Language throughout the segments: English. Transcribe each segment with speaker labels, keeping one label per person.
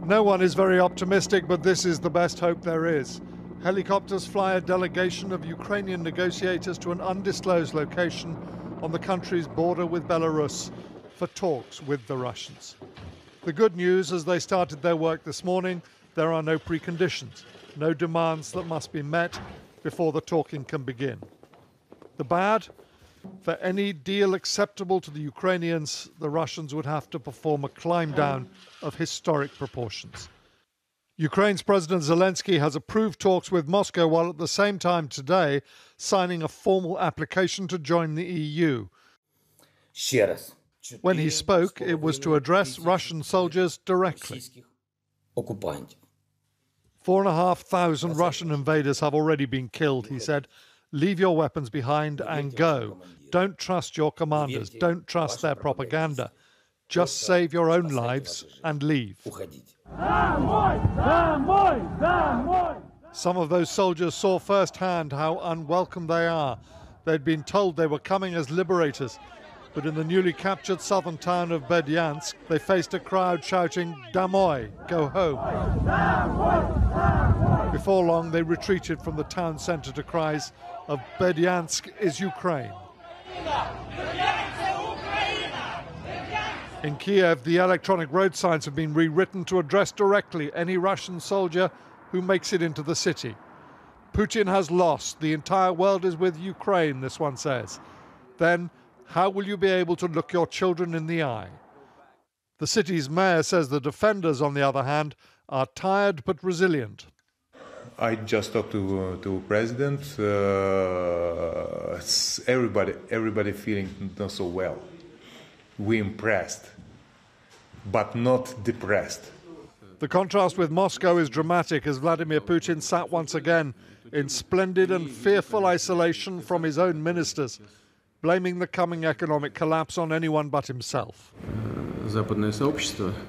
Speaker 1: No one is very optimistic, but this is the best hope there is. Helicopters fly a delegation of Ukrainian negotiators to an undisclosed location on the country's border with Belarus for talks with the Russians. The good news, as they started their work this morning, there are no preconditions, no demands that must be met before the talking can begin. The bad? For any deal acceptable to the Ukrainians, the Russians would have to perform a climb down of historic proportions. Ukraine's President Zelenskyy has approved talks with Moscow while at the same time today signing a formal application to join the EU. When he spoke, it was to address Russian soldiers directly. 4,500 Russian invaders have already been killed, he said. Leave your weapons behind and go. Don't trust your commanders. Don't trust their propaganda. Just save your own lives and leave. Some of those soldiers saw firsthand how unwelcome they are. They'd been told they were coming as liberators, but in the newly captured southern town of Berdyansk, they faced a crowd shouting, "Damoy, go home." Before long, they retreated from the town centre to cries of "Berdyansk is Ukraine." In Kiev, the electronic road signs have been rewritten to address directly any Russian soldier who makes it into the city. Putin has lost. The entire world is with Ukraine, this one says. Then, how will you be able to look your children in the eye? The city's mayor says the defenders, on the other hand, are tired but resilient.
Speaker 2: I just talked to President. Everybody feeling not so well. We're impressed, but not depressed.
Speaker 1: The contrast with Moscow is dramatic as Vladimir Putin sat once again in splendid and fearful isolation from his own ministers, blaming the coming economic collapse on anyone but himself.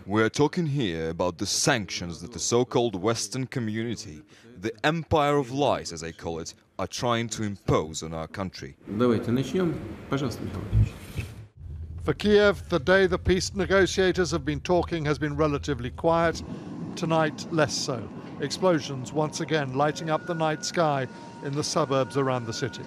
Speaker 3: We are talking here about the sanctions that the so-called Western community, the empire of lies, as I call it, are trying to impose on our country.
Speaker 1: For Kiev, the day the peace negotiators have been talking has been relatively quiet. Tonight, less so. Explosions once again lighting up the night sky in the suburbs around the city.